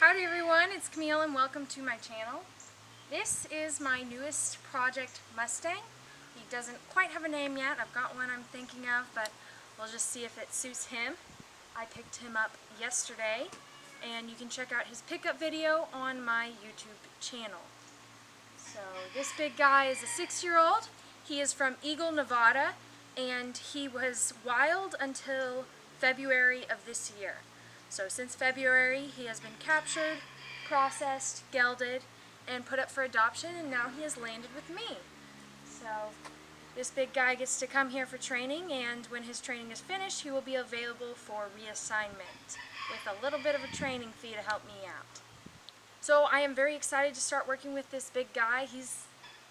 Howdy everyone, it's Camille and welcome to my channel. This is my newest project Mustang. He doesn't quite have a name yet. I've got one I'm thinking of, but we'll just see if it suits him. I picked him up yesterday and you can check out his pickup video on my YouTube channel. So this big guy is a 6-year-old. He is from Eagle, Nevada, and he was wild until February of this year. So since February, he has been captured, processed, gelded, and put up for adoption, and now he has landed with me. So this big guy gets to come here for training, and when his training is finished, he will be available for reassignment with a little bit of a training fee to help me out. So I am very excited to start working with this big guy. He's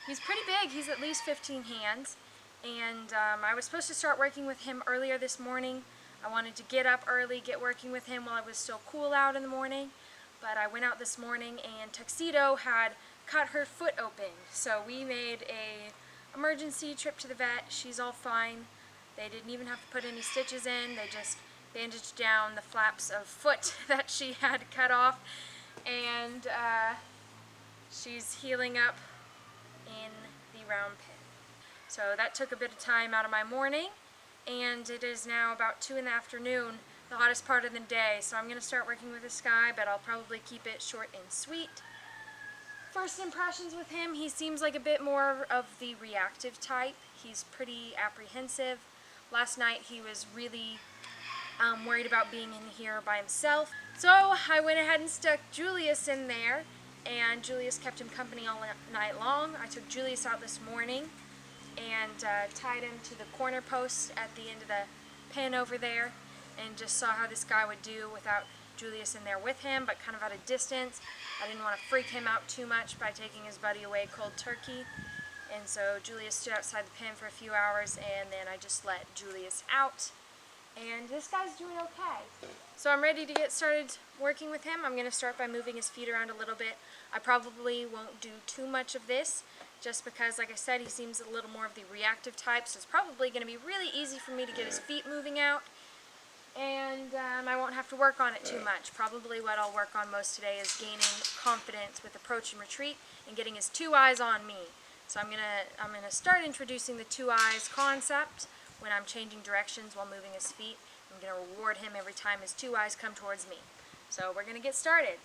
pretty big. He's at least 15 hands, and I was supposed to start working with him earlier this morning. I wanted to get up early, get working with him while it was still cool out in the morning, but I went out this morning and Tuxedo had cut her foot open. So we made a emergency trip to the vet. She's all fine. They didn't even have to put any stitches in. They just bandaged down the flaps of foot that she had cut off, and she's healing up in the round pen. So that took a bit of time out of my morning. And it is now about 2 in the afternoon, the hottest part of the day, so I'm going to start working with this guy, but I'll probably keep it short and sweet. First impressions with him, he seems like a bit more of the reactive type. He's pretty apprehensive. Last night he was really worried about being in here by himself, so I went ahead and stuck Julius in there, and Julius kept him company all night long. I took Julius out this morning and tied him to the corner post at the end of the pen over there, and just saw how this guy would do without Julius in there with him, but kind of at a distance. I didn't want to freak him out too much by taking his buddy away cold turkey, and so Julius stood outside the pen for a few hours, and then I just let Julius out, and this guy's doing okay. So I'm ready to get started working with him. I'm going to start by moving his feet around a little bit. I probably won't do too much of this, just because, like I said, he seems a little more of the reactive type, so it's probably going to be really easy for me to get his feet moving out, and I won't have to work on it too much. Probably what I'll work on most today is gaining confidence with approach and retreat and getting his 2 eyes on me. So I'm gonna start introducing the 2 eyes concept when I'm changing directions while moving his feet. I'm going to reward him every time his 2 eyes come towards me. So we're going to get started.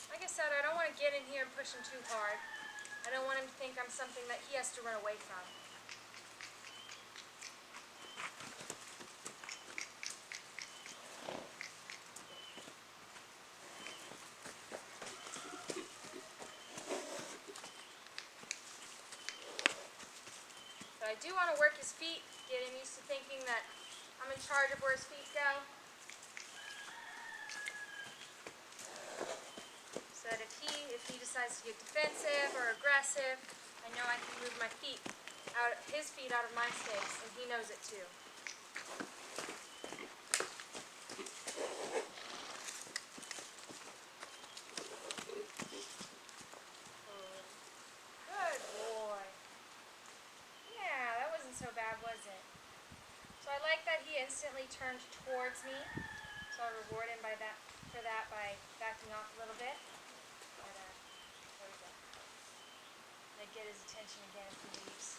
Like I said, I don't want to get in here and push him too hard. I don't want him to think I'm something that he has to run away from. So I do want to work his feet, get him used to thinking that I'm in charge of where his feet go. So that if he decides to get defensive or aggressive, I know I can move my feet his feet out of my space, and he knows it too. Good boy. Yeah, that wasn't so bad, was it? So I like that he instantly turned towards me. So I'll reward him by backing off a little bit. But there we go. And I get his attention again if he leaves.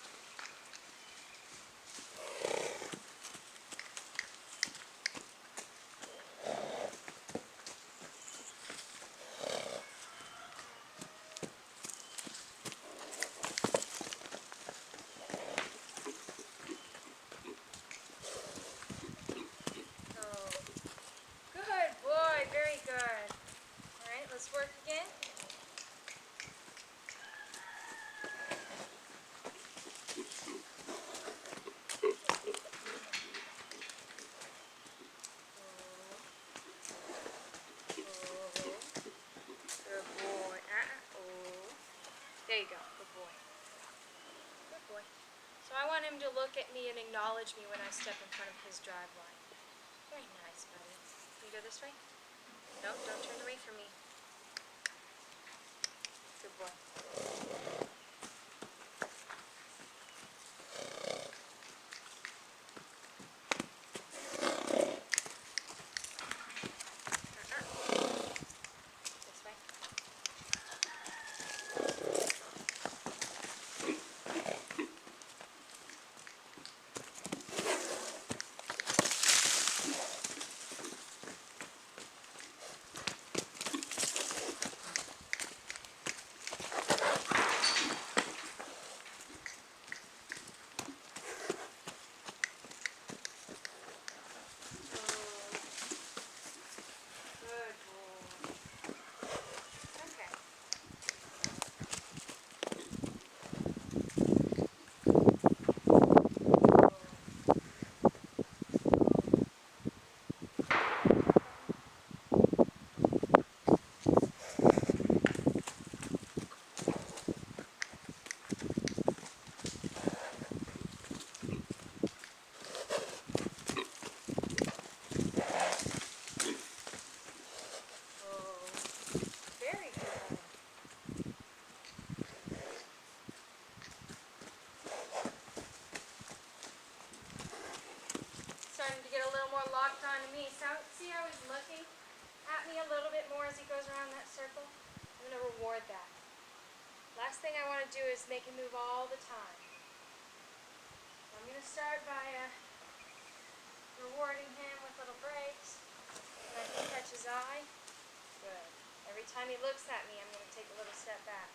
There you go. Good boy. Good boy. So I want him to look at me and acknowledge me when I step in front of his drive line. Very nice, buddy. Can you go this way? No, don't turn away from me. Good boy. This way. Good boy. Okay. Very good. Starting to get a little more locked on to me. So see how he's looking at me a little bit more as he goes around that circle? I'm going to reward that. Last thing I want to do is make him move all the time. I'm going to start by rewarding him with little breaks. Let him catch his eye. Good. Every time he looks at me, I'm going to take a little step back.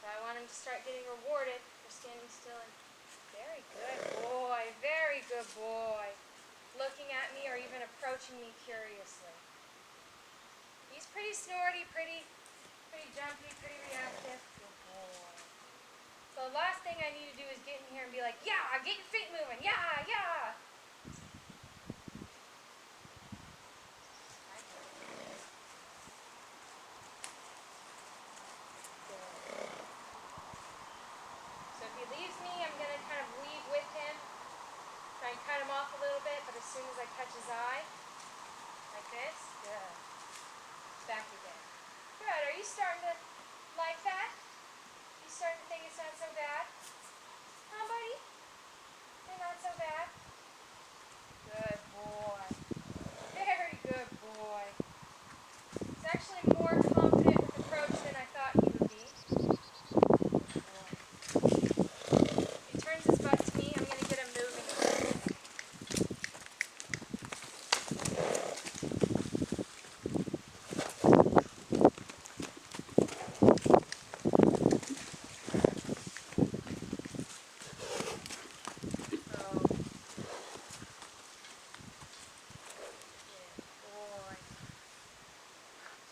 So I want him to start getting rewarded for standing still. And very good boy. Very good boy. Looking at me or even approaching me curiously. He's pretty snorty, pretty jumpy, pretty reactive. Good boy. So the last thing I need to do is get in here and be like, yeah, get your feet moving. Yeah, yeah. So if he leaves me, I'm going to kind of weave with him. Try and cut him off a little bit, but as soon as I catch his eye, like this, good. Back again. Good. Are you starting to like that? You starting to think it's not so bad? Huh, buddy? They're not so bad? Good boy. Very good boy. He's actually more confident with approach than I thought he would be. He turns his butt to me. I'm going to get him moving.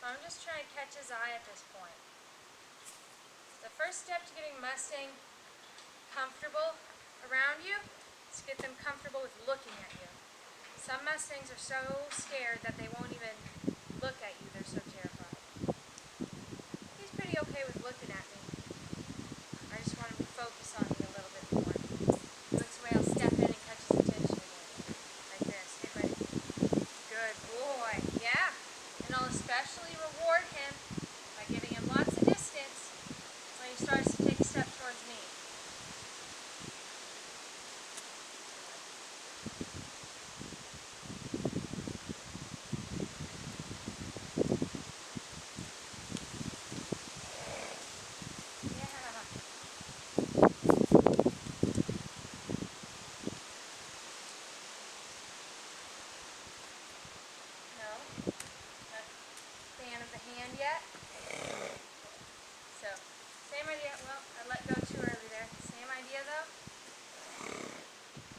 So I'm just trying to catch his eye at this point. The first step to getting Mustang comfortable around you is to get them comfortable with looking at you. Some Mustangs are so scared that they won't even look at you. They're so terrified. He's pretty okay with looking at me. I just want him to focus on me a little bit more. He looks away, I'll step in and catch his attention again. Like this. Get ready. Good boy. Yeah. And I'll especially reward him by giving him lots of distance when he starts to take a step towards me. Fan of the hand yet. So, same idea. Well, I let go too early there. Same idea though.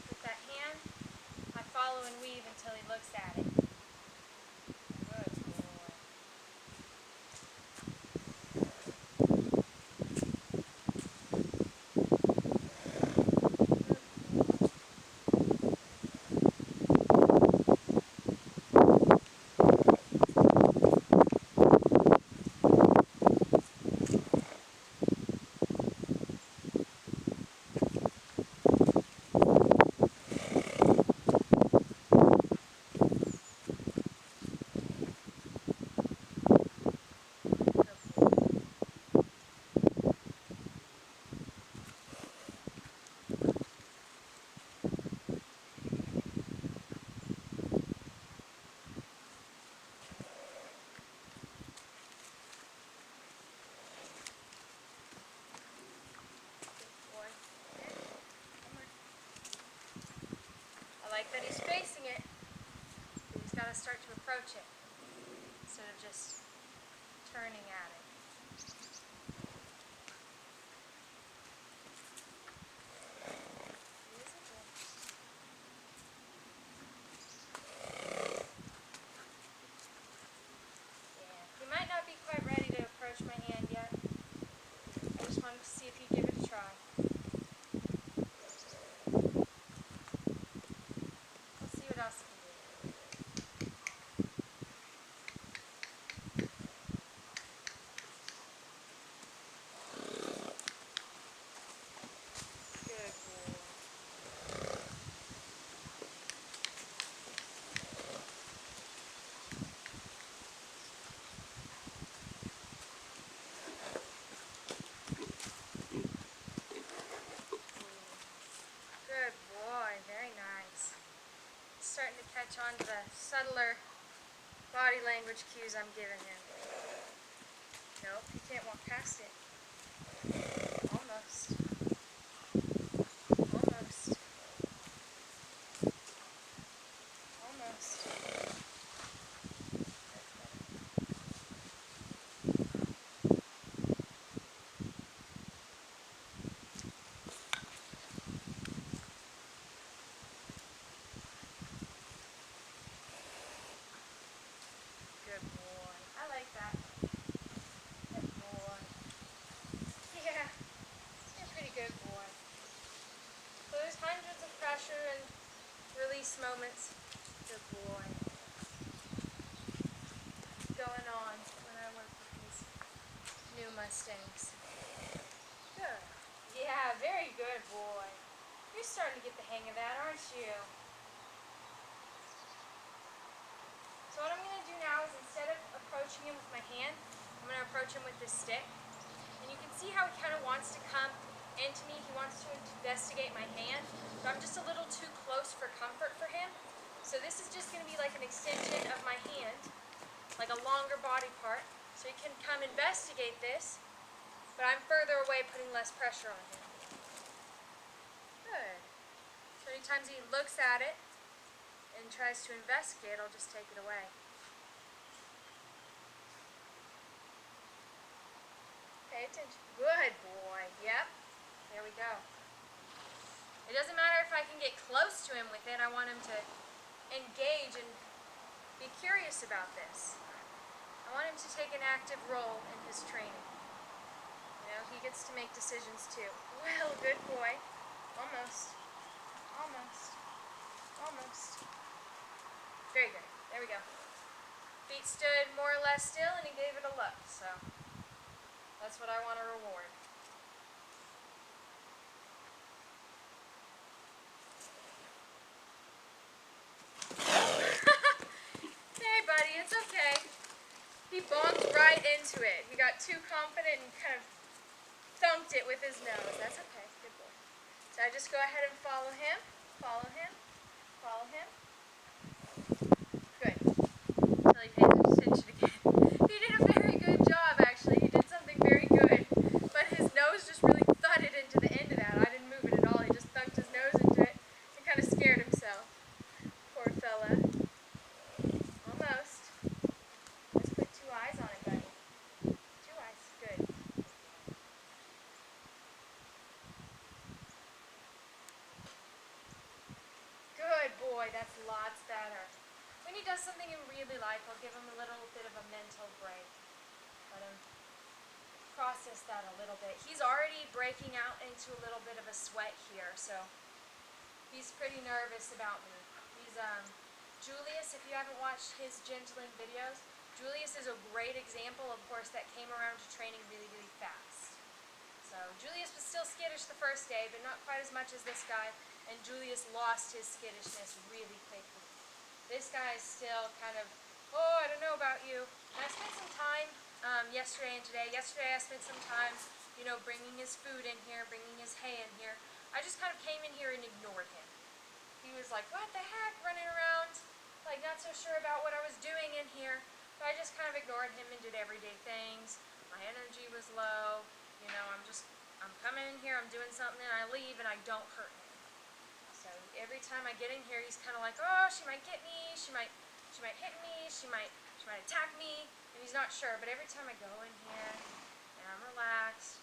With that hand, I follow and weave until he looks at it. Good boy. that he's facing it, but he's got to start to approach it instead of just turning at it. He might not be quite ready to approach my hand yet. I just wanted to see if he'd give it a try. Let's see what else he can do. Good boy. Good boy, very nice. He's starting to catch on to the subtler body language cues I'm giving him. Nope, he can't walk past it. Almost. Almost. Almost. Good boy. I like that. Good boy. Yeah, you're a pretty good boy. So there's hundreds of pressure and release moments. Good boy. Going on when I work with these new Mustangs. Good. Yeah, very good boy. You're starting to get the hang of that, aren't you? So what I'm going to do now is instead of approaching him with my hand, I'm going to approach him with this stick. And you can see how he kind of wants to come into me. He wants to investigate my hand. But I'm just a little too close for comfort for him. So this is just going to be like an extension of my hand, like a longer body part. So he can come investigate this, but I'm further away, putting less pressure on him. Good. So anytime he looks at it and tries to investigate, I'll just take it away. Pay attention. Good boy. Yep. There we go. It doesn't matter if I can get close to him with it. I want him to engage and be curious about this. I want him to take an active role in his training. You know, he gets to make decisions too. Well, good boy. Almost. Almost. Almost. Very good. There we go. Feet stood more or less still and he gave it a look. So that's what I want to reward. Hey buddy, it's okay. He bonked right into it. He got too confident and kind of thumped it with his nose. That's okay. Good boy. So I just go ahead and follow him. Follow him. Follow him. Good. Until he pays attention again. He did a very good job, actually. He did something very good. But his nose just really thudded into the end of that. I didn't move it at all. He just thunked his nose into it and kind of scared himself. Poor fella. Almost. Let's put 2 eyes on it, buddy. 2 eyes. Good. Good boy. That's lots better. When he does something he really likes, I'll give him a little bit of a mental break. Let him process that a little bit. He's already breaking out into a little bit of a sweat here, so he's pretty nervous about me. He's Julius, if you haven't watched his gentling videos, Julius is a great example of a horse that came around to training really, really fast. So Julius was still skittish the first day, but not quite as much as this guy, and Julius lost his skittishness really quickly. This guy is still kind of, oh, I don't know about you. And I spent some time yesterday and today. Yesterday I spent some time, you know, bringing his food in here, bringing his hay in here. I just kind of came in here and ignored him. He was like, what the heck, running around, like not so sure about what I was doing in here. But I just kind of ignored him and did everyday things. My energy was low. You know, I'm coming in here, I'm doing something, and I leave, and I don't hurt him. So every time I get in here, he's kind of like, oh, she might get me, she might hit me, she might attack me, and he's not sure. But every time I go in here, and I'm relaxed,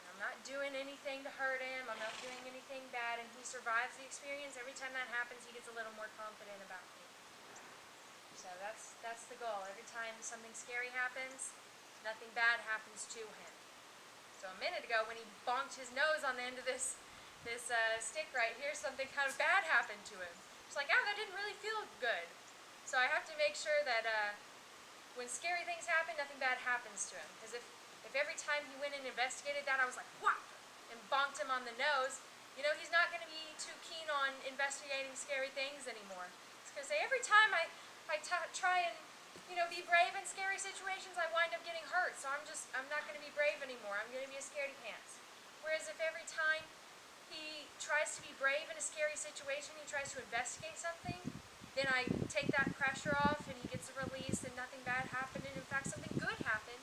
and I'm not doing anything to hurt him, I'm not doing anything bad, and he survives the experience, every time that happens, he gets a little more confident about me. So that's the goal. Every time something scary happens, nothing bad happens to him. So a minute ago, when he bonked his nose on the end of this stick right here, something kind of bad happened to him. It's like, oh, that didn't really feel good. So I have to make sure that when scary things happen, nothing bad happens to him. Because if every time he went and investigated that, I was like, whop, and bonked him on the nose, you know, he's not going to be too keen on investigating scary things anymore. He's going to say, every time I try and, you know, be brave in scary situations, I wind up getting hurt. So I'm not going to be brave anymore. I'm going to be a scaredy pants. Whereas if every time he tries to be brave in a scary situation, he tries to investigate something, then I take that pressure off and he gets a release and nothing bad happened, and in fact something good happened,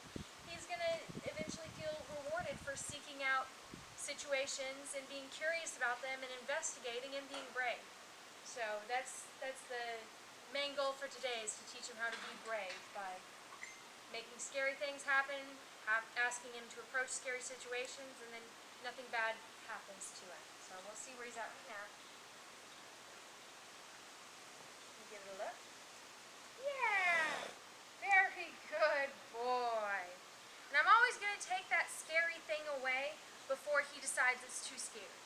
he's going to eventually feel rewarded for seeking out situations and being curious about them and investigating and being brave. So that's the main goal for today, is to teach him how to be brave by making scary things happen, asking him to approach scary situations, and then nothing bad happens to him. So we'll see where he's at right now. Give it a look. Yeah! Very good boy. And I'm always going to take that scary thing away before he decides it's too scary.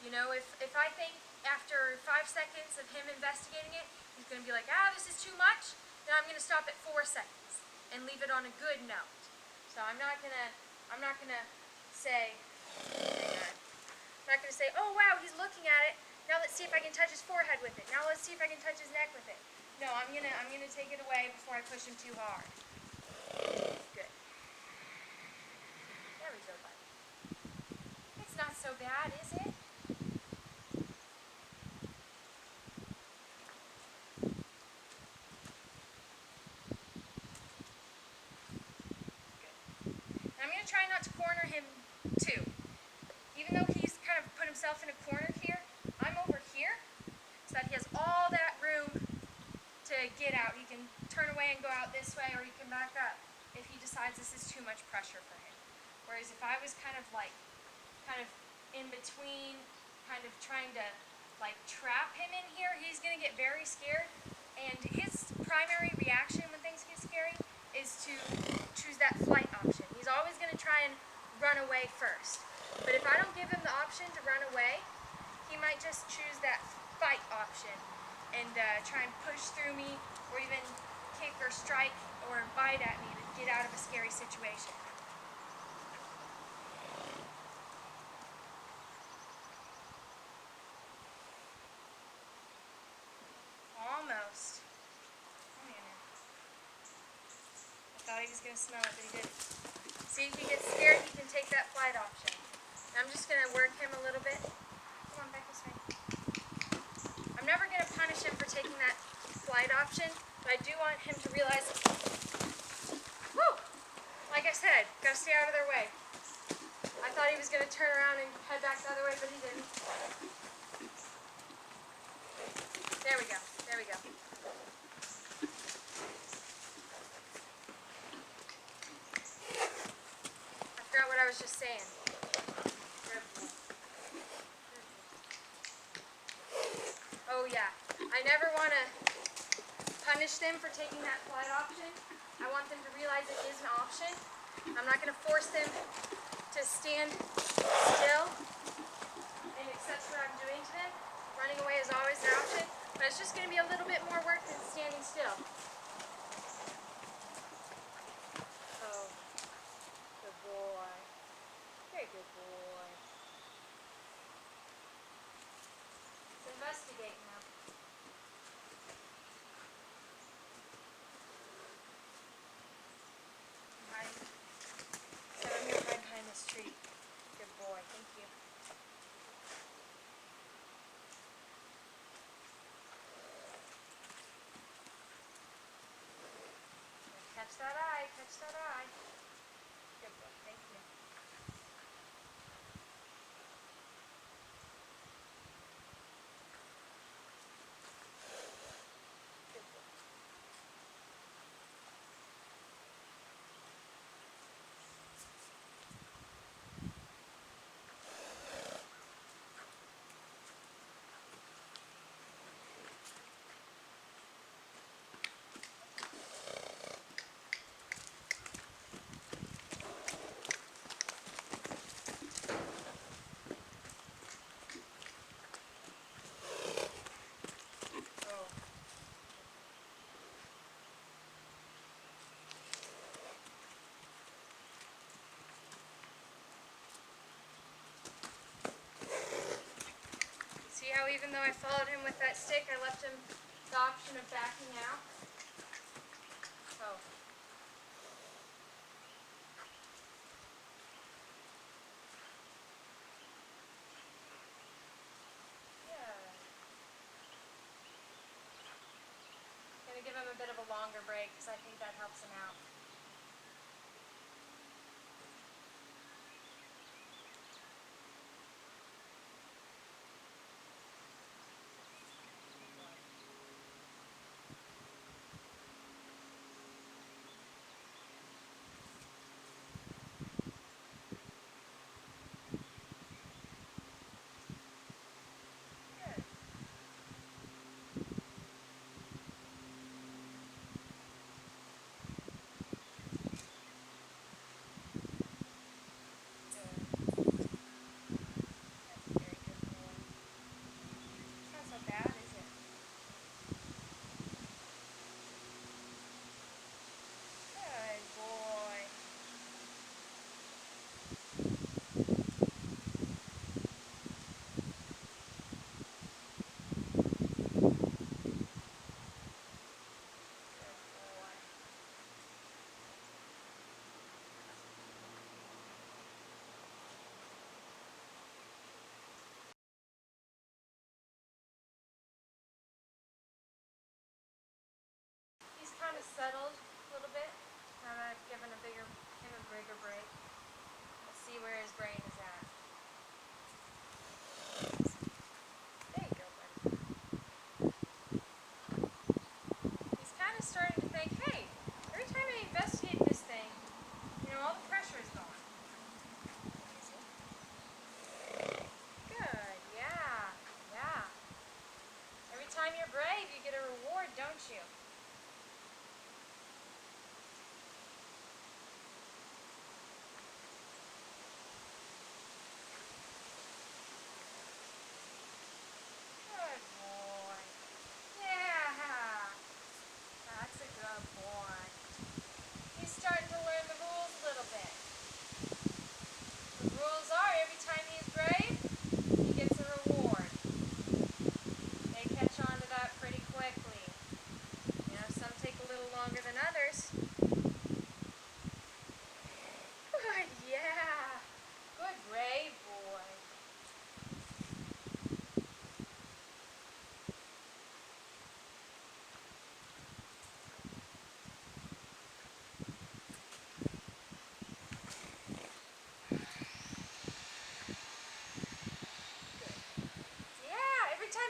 You know, if I think after 5 seconds of him investigating it, he's going to be like, ah, this is too much, then I'm going to stop at 4 seconds and leave it on a good note. So I'm not going to say, oh wow, he's looking at it. Now let's see if I can touch his forehead with it. Now let's see if I can touch his neck with it. No, I'm gonna take it away before I push him too hard. Good. There we go, buddy. It's not so bad, is it? Good. And I'm gonna try not to corner him too. Even though he's kind of put himself in a corner here, I'm over here, so that he has all that room to get out. He can turn away and go out this way, or he can back up if he decides this is too much pressure for him. Whereas if I was kind of in between, kind of trying to like trap him in here, he's going to get very scared, and his primary reaction when things get scary is to choose that flight option. He's always going to try and run away first. But if I don't give him the option to run away, he might just choose that fight option and try and push through me, or even kick or strike or bite at me to get out of a scary situation. Almost. Come here now. I thought he was going to smell it, but he didn't. See, if he gets scared, he can take that flight option. I'm just going to work him a little bit. Come on, back this way. I'm never going to punish him for taking that flight option, but I do want him to realize, whoo! Like I said, got to stay out of their way. I thought he was going to turn around and head back the other way, but he didn't. There we go. There we go. I forgot what I was just saying. Oh yeah, I never want to punish them for taking that flight option. I want them to realize it is an option. I'm not going to force them to stand still and accept what I'm doing to them. Running away is always an option, but it's just going to be a little bit more work than standing still. Oh, good boy. Very good boy. Let's investigate now. So I'm going to hide behind this tree. Good boy, thank you. Catch that eye, catch that eye. Good boy, thank you. though I followed him with that stick, I left him the option of backing out. So. Gonna give him a bit of a longer break because I think that helps him out. Kind of settled a little bit. Now that I've given him a bigger break. Let's see where his brain is at. There you go, buddy. He's kind of starting to think, hey, every time I investigate this thing, all the pressure is gone. Good, yeah. Every time you're brave, you get a reward, don't you?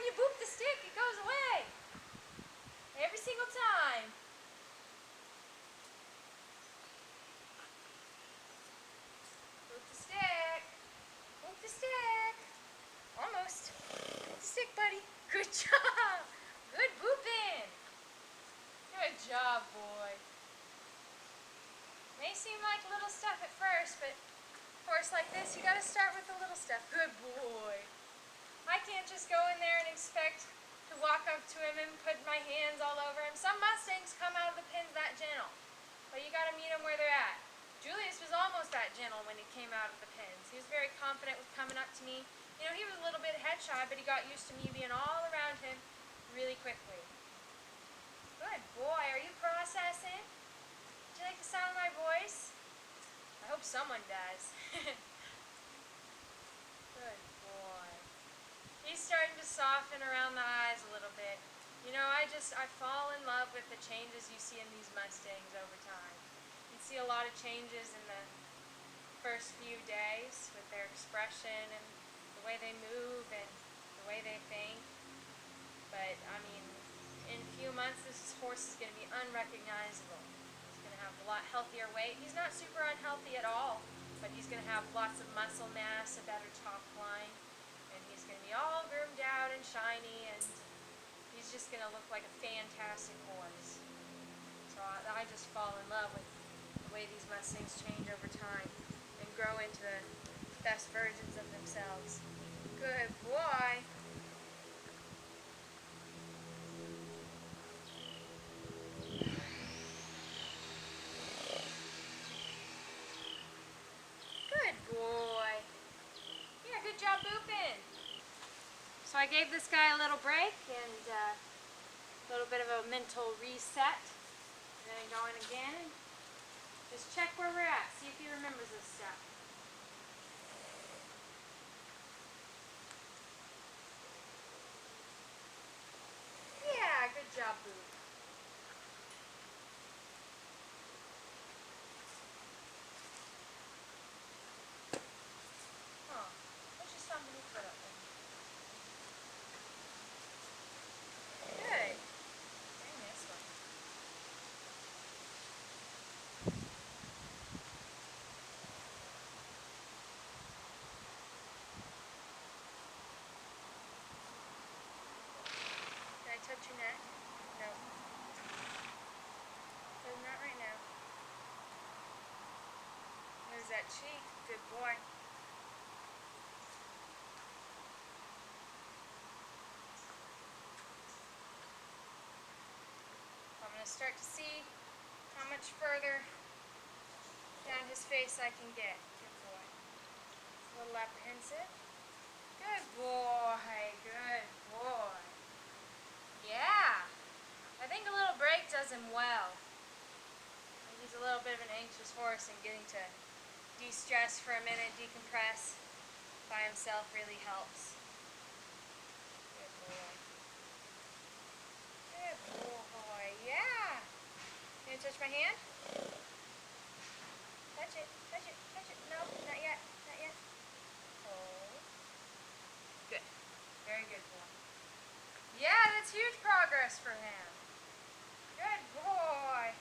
You boop the stick, it goes away. Every single time. Boop the stick. Boop the stick. Almost. Boop the stick, buddy. Good job. Good booping. Good job, boy. May seem like little stuff at first, but of course like this, you gotta start with the little stuff. Good boy. I can't just go in there and expect to walk up to him and put my hands all over him. Some Mustangs come out of the pins that gentle, but you gotta meet them where they're at. Julius was almost that gentle when he came out of the pins. He was very confident with coming up to me. He was a little bit head shy, but he got used to me being all around him really quickly. Good boy. Are you processing? Do you like the sound of my voice? I hope someone does. Good boy. He's starting to soften around the eyes a little bit. I fall in love with the changes you see in these Mustangs over time. You see a lot of changes in the first few days with their expression and the way they move and the way they think. But, in a few months, this horse is going to be unrecognizable. He's going to have a lot healthier weight. He's not super unhealthy at all, but he's going to have lots of muscle mass, a better top line. He's going to be all groomed out and shiny, and he's just going to look like a fantastic horse. So I just fall in love with the way these Mustangs change over time and grow into the best versions of themselves. Good boy. Good boy. Yeah, good job booping. So I gave this guy a little break and a little bit of a mental reset. And then go in again and just check where we're at. See if he remembers this stuff. Yeah, good job, Boo. Oh, there's just something to put up there. Good. Dang this one. Can I touch your neck? No. Not right now. There's that cheek. Good boy. I'm going to start to see how much further down his face I can get. Good boy. A little apprehensive. Good boy. Good boy. Yeah. I think a little break does him well. He's a little bit of an anxious horse, and getting to de-stress for a minute, decompress by himself really helps. Good boy. Good boy. Yeah. Can you touch my hand? Touch it. Touch it. Touch it. No, not yet. Not yet. Oh. Good. Very good boy. Yeah, that's huge progress for him. Good boy.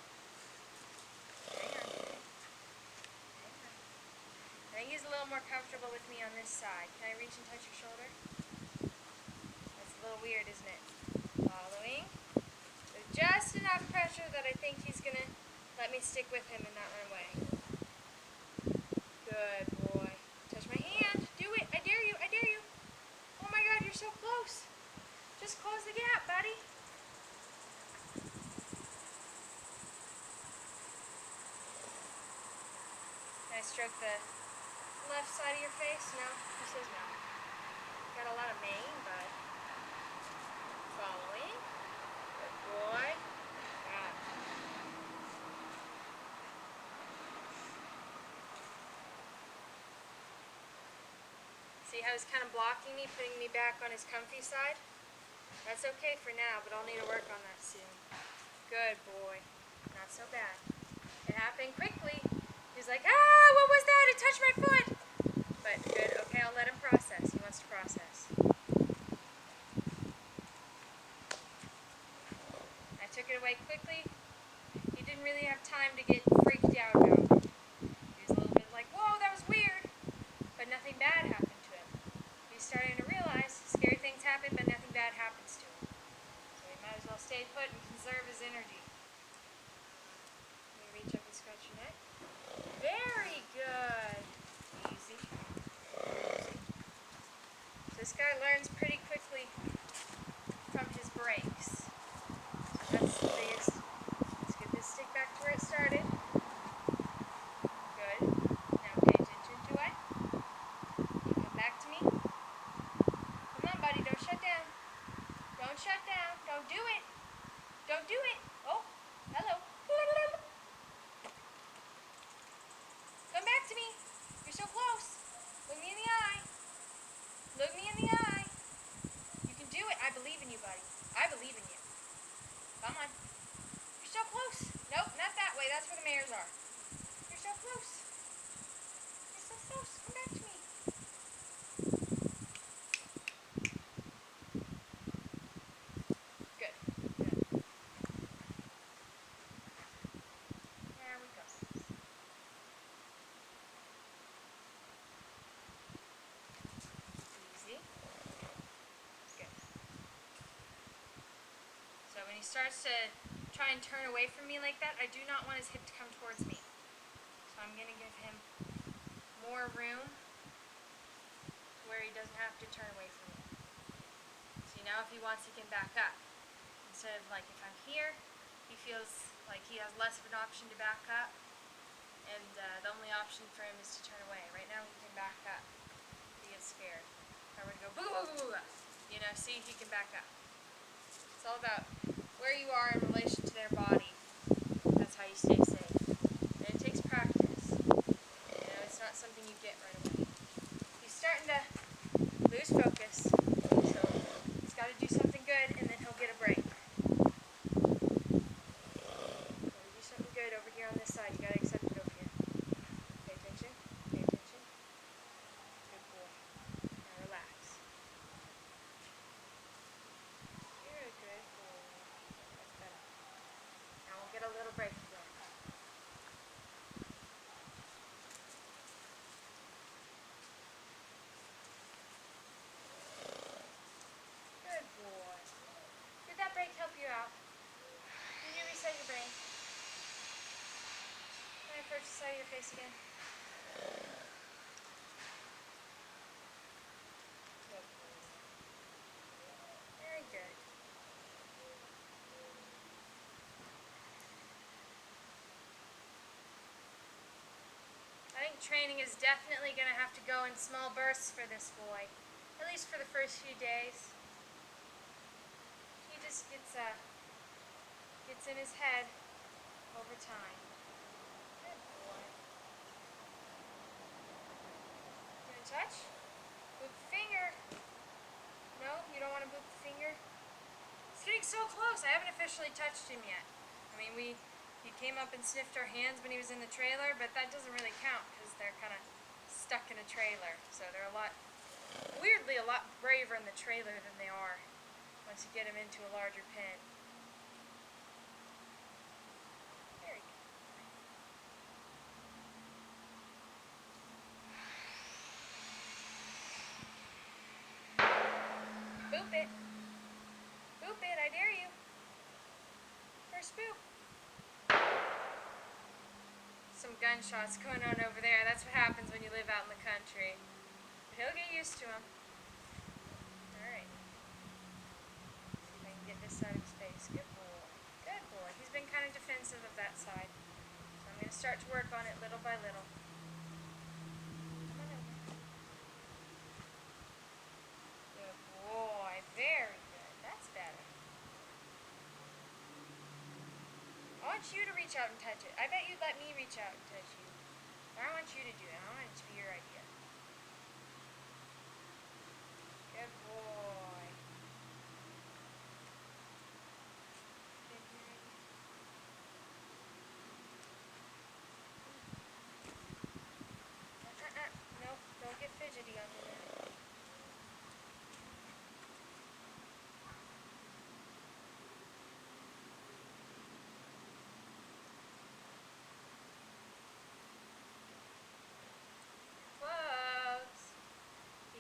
Hang on. Hang on. I think he's a little more comfortable with me on this side. Can I reach and touch your shoulder? That's a little weird, isn't it? Following. With just enough pressure that I think he's going to let me stick with him and not run away. Good boy. Touch my hand. Do it. I dare you. I dare you. Oh my God, you're so close. Just close the gap, buddy. Can I stroke the left side of your face? No? He says no. Got a lot of mane, bud. Following. Good boy. Yeah. See how he's kind of blocking me, putting me back on his comfy side? That's okay for now, but I'll need to work on that soon. Good boy. Not so bad. It happened quickly. He's like, ah, what was that? It touched my foot. But good. Okay, I'll let him process. He wants to process. I took it away quickly. He didn't really have time to get freaked out about it. He was a little bit like, whoa, that was weird. But nothing bad happened to him. He's starting to realize scary things happen, but nothing bad happens to him. So he might as well stay put and conserve his energy. Let me reach up and scratch your neck. Very good. Easy. This guy learns pretty quickly from his breaks. So that's the biggest. Let's get this stick back to where it started. Good. Now pay attention to it. You come back to me. Come on, buddy. Don't shut down. Don't shut down. Don't do it. Don't do it. Oh, hello. Come back to me. You're so close. Look me in the eye. Look me in the eye. You can do it. I believe in you, buddy. I believe in you. Come on. You're so close. Nope, not that way. That's where the mares are. You're so close. You're so close. Come back to me. Good. Good. There we go. Easy. Good. So when he starts to try and turn away from me like that, I do not want his hip to come towards me. So I'm going to give him more room where he doesn't have to turn away from me. See, now if he wants, he can back up. Instead of like if I'm here, he feels like he has less of an option to back up, and the only option for him is to turn away. Right now he can back up. He gets scared. If I were to go boo boo boo boo, see, he can back up. It's all about where you are in relation to their body. That's how you stay safe. And it takes practice. It's not something you get right away. He's starting to lose focus, so he's got to do something good, and then he'll get a break. Got to do something good over here on this side. You got to accept it over here. Pay attention. Pay attention. Good boy. Now relax. You're a good boy. That's better. Now we'll get a little break again. Good boy. Did that break help you out? Did you reset your brain? Can I approach the side of your face again? Good boy. Very good. I think training is definitely going to have to go in small bursts for this boy, at least for the first few days. He just gets in his head over time. Good boy. You want to touch? Boop the finger. No, you don't want to boop the finger? He's getting so close. I haven't officially touched him yet. I mean, he came up and sniffed our hands when he was in the trailer, but that doesn't really count because they're kind of stuck in a trailer. So they're weirdly a lot braver in the trailer than they are once you get them into a larger pen. Very good. Boop it. Boop it, I dare you. First boop. Some gunshots going on over there. That's what happens when you live out in the country. But he'll get used to them. Alright. See if I can get this side of his face. Good boy. Good boy. He's been kind of defensive of that side. So I'm going to start to work on it little by little. Come on over. Good boy. Very good. That's better. I want you to reach out and touch it. I bet you'd let me reach out and touch you. But I want you to do it. I want it to be your idea. Good boy. Good boy. No, don't get fidgety on me there.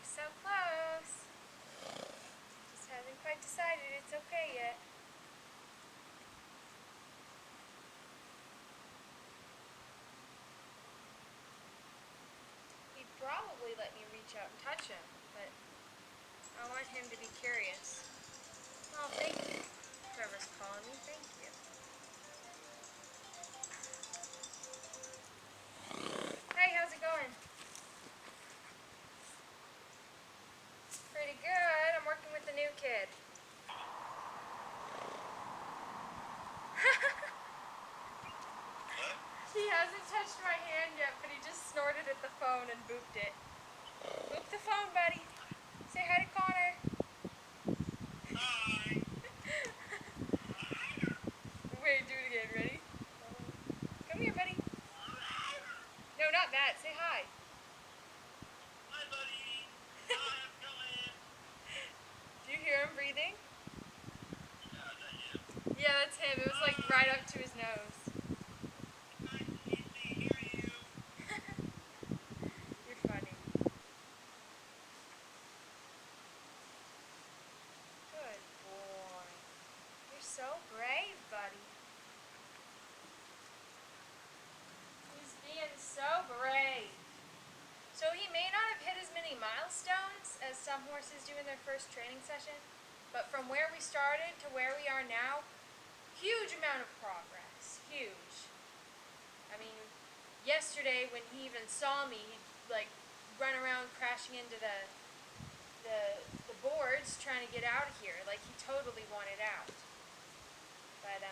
So close. Just hasn't quite decided it's okay yet. He'd probably let me reach out and touch him, but I want him to be curious. Oh, thank you. Whoever's calling me, thank you. Hey, how's it going? Pretty good. I'm working with the new kid. He hasn't touched my hand yet, but he just snorted at the phone and booped it. Boop the phone, buddy. Say hi to Connor. Hi. Wait, do it again. Ready? Come here, buddy. No, not that. Say hi. Hi, buddy. Hi, I'm coming. Do you hear him breathing? Yeah, is that you? Yeah, that's him. It was like right up to his nose. You're funny. Good boy. You're so brave, buddy. He's being so brave. So he may not have hit as many milestones as some horses do in their first training session, but from where we started to where we are now, huge amount of progress. Huge. I mean, yesterday when he even saw me, he'd like run around crashing into the boards trying to get out of here. Like, he totally wanted out. But,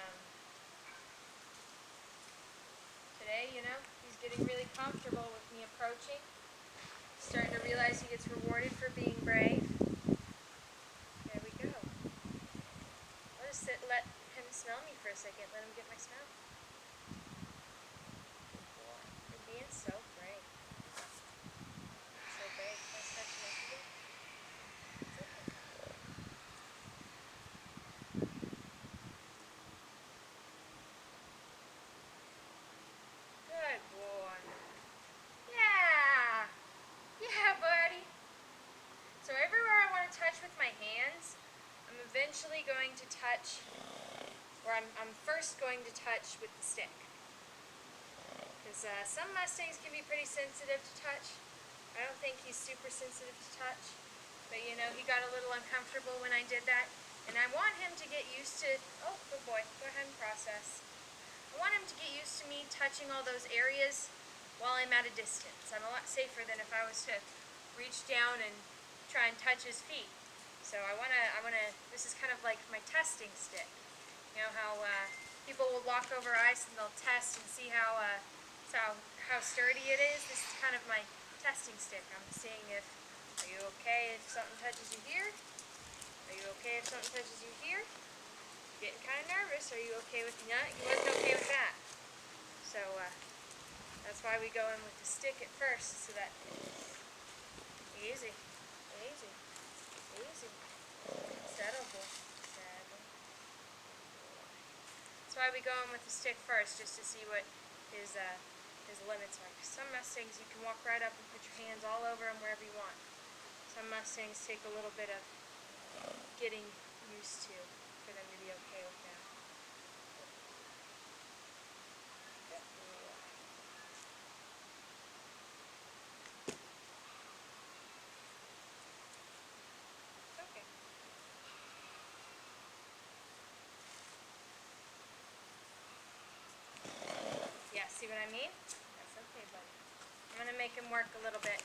today, you know, he's getting really comfortable with me approaching. Starting to realize he gets rewarded for being brave. There we go. I'll just let him smell me for a second. Let him get my smell. Boy, you're being so brave. So brave. Can I touch him up again? It's okay. Good boy. Yeah. Yeah, buddy. So everywhere I want to touch with my hands, I'm eventually going to touch, or I'm first going to touch with the stick. Because some Mustangs can be pretty sensitive to touch. I don't think he's super sensitive to touch. But you know, he got a little uncomfortable when I did that. And I want him to get used to, oh, good boy, go ahead and process. I want him to get used to me touching all those areas while I'm at a distance. I'm a lot safer than if I was to reach down and try and touch his feet. So I wanna, this is kind of like my testing stick. You know how people will walk over ice and they'll test and see how sturdy it is? This is kind of my testing stick. I'm seeing if, are you okay if something touches you here? Are you okay if something touches you here? Getting kind of nervous. Are you okay with that? He wasn't okay with that. So that's why we go in with the stick at first, so that easy, easy, easy. Settle, boy. Settle. That's why we go in with the stick first, just to see what his limits are. Some Mustangs you can walk right up and put your hands all over them wherever you want. Some Mustangs take a little bit of getting used to for them to be okay with that. Okay. Yeah, see what I mean? That's okay, buddy. I'm going to make him work a little bit.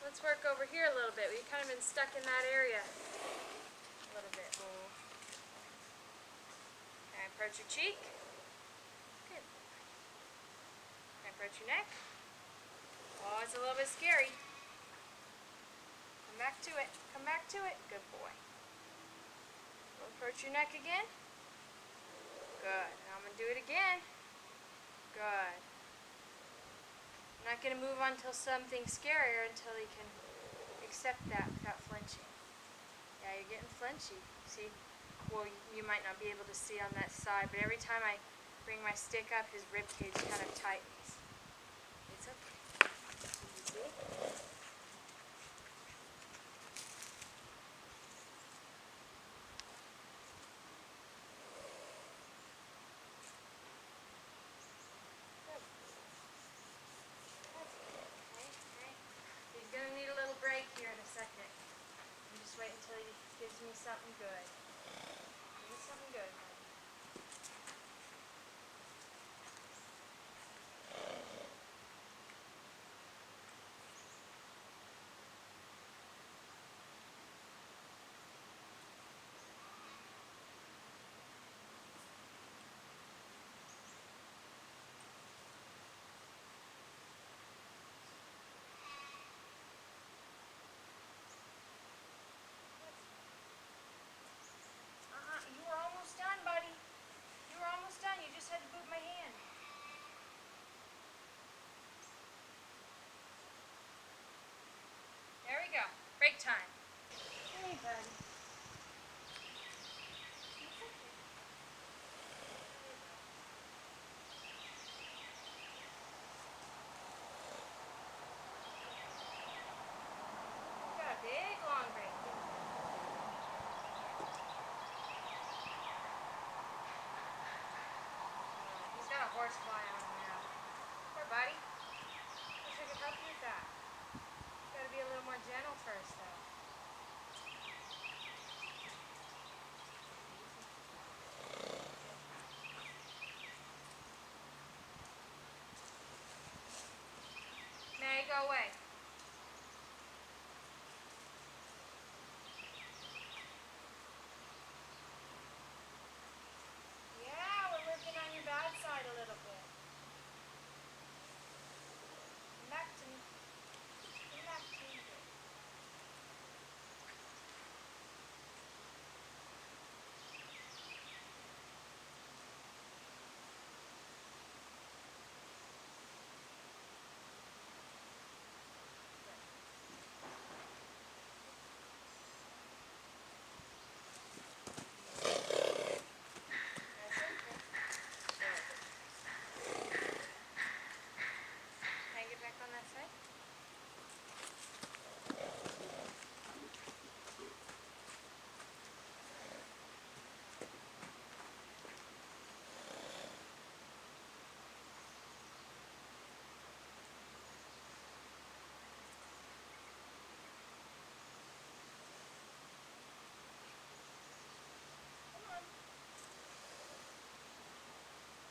Let's work over here a little bit. We've kind of been stuck in that area a little bit. Can I approach your cheek? Good. Can I approach your neck? Oh, it's a little bit scary. Come back to it. Come back to it. Good boy. We'll approach your neck again. Good. Now I'm going to do it again. Good. I'm not going to move on until something's scarier, until he can accept that without flinching. Yeah, you're getting flinchy. See? Well, you might not be able to see on that side, but every time I bring my stick up, his rib cage kind of tightens. It's okay. You see? He's going to need a little break here in a second. You just wait until he gives me something good. Give me something good, honey. You were almost done, buddy. You were almost done. You just had to boot my hand. There we go. Break time. Hey, buddy. You got a big long break. He's got a horsefly on him now. Poor buddy? Wish I could help you with that. Gotta be a little more gentle first, though. May go away. Yeah, we're working on your bad side a little bit. Come back to me. Come back to me.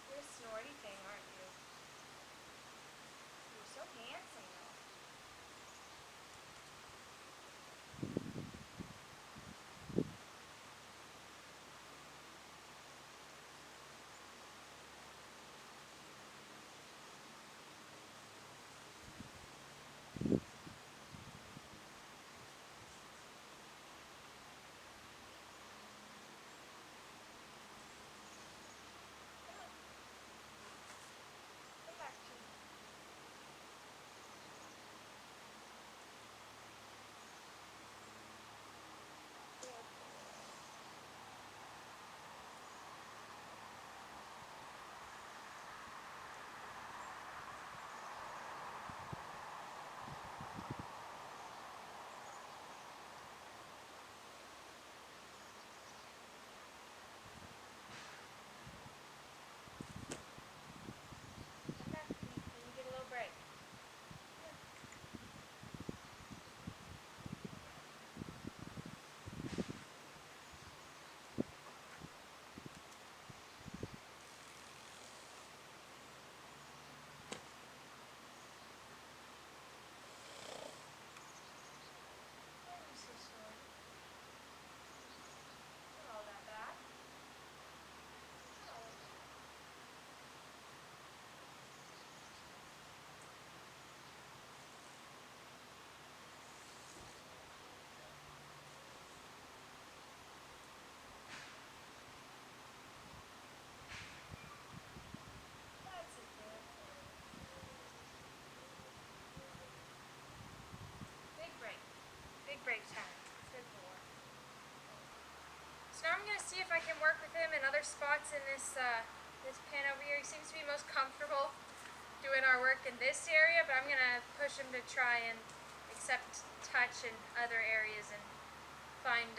You're a snorty thing, aren't you? You're so handsome, though. Come back to me. Come back to me. Let me get a little break. I'm so sorry. Not all that bad. Not all that bad. That's a good boy. Big break. Big break time. Good boy. So now I'm going to see if I can work with him in other spots in this this pen over here. He seems to be most comfortable doing our work in this area, but I'm going to push him to try and accept touch in other areas and find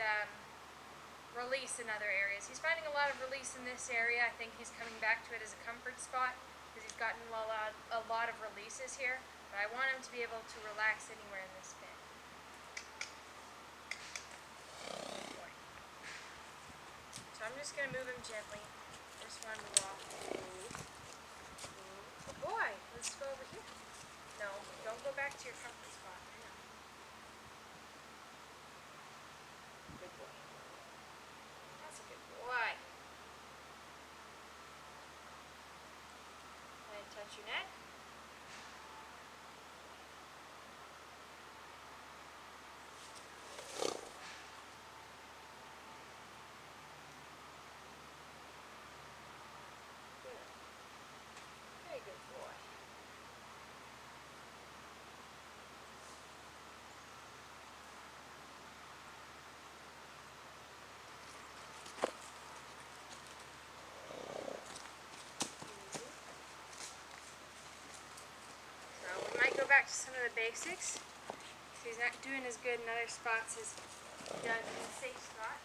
release in other areas. He's finding a lot of release in this area. I think he's coming back to it as a comfort spot because he's gotten a lot of releases here, but I want him to be able to relax anywhere in this pen. So I'm just going to move him gently. Just want him to walk. Good boy. Let's go over here. No, don't go back to your comfort spot. I know. Good boy. That's a good boy. And touch your neck. Very good boy. So we might go back to some of the basics. So he's not doing as good in other spots as he does in the safe spot.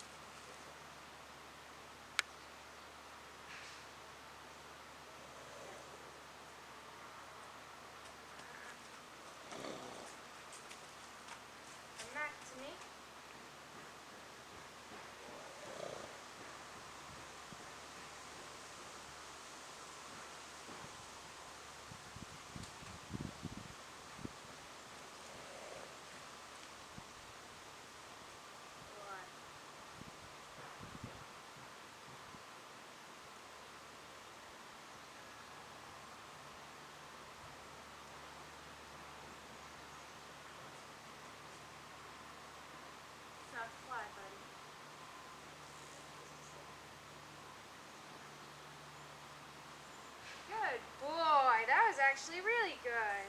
actually really good.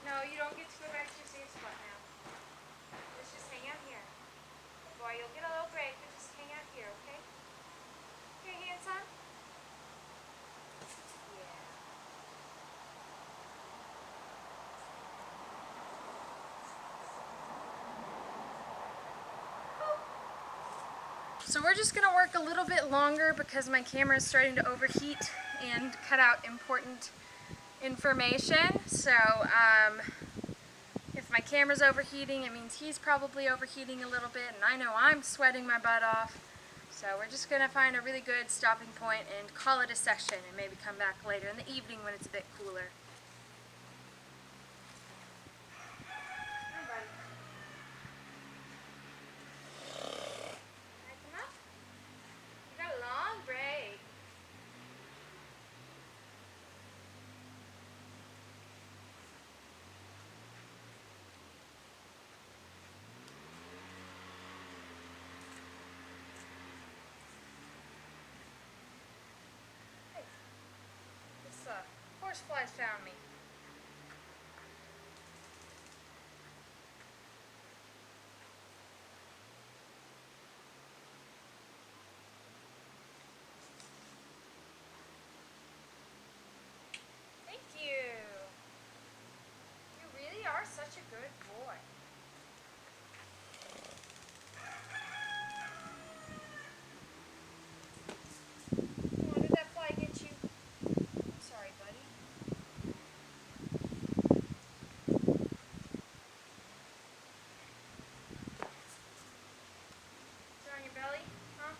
No, you don't get to go back to your safe spot now. Let's just hang out here. Boy, you'll get a little break, but just hang out here, okay? Okay, handsome? Yeah. So we're just gonna work a little bit longer because my camera is starting to overheat and cut out important information. So if my camera's overheating, it means he's probably overheating a little bit, and I know I'm sweating my butt off. So we're just gonna find a really good stopping point and call it a session, and maybe come back later in the evening when it's a bit cooler. Hi, buddy. Can I come up? You got a long break. Hey, this horsefly's found me. Thank you. You really are such a good boy. Oh, did that fly get you? I'm sorry, buddy. Is it on your belly? Huh?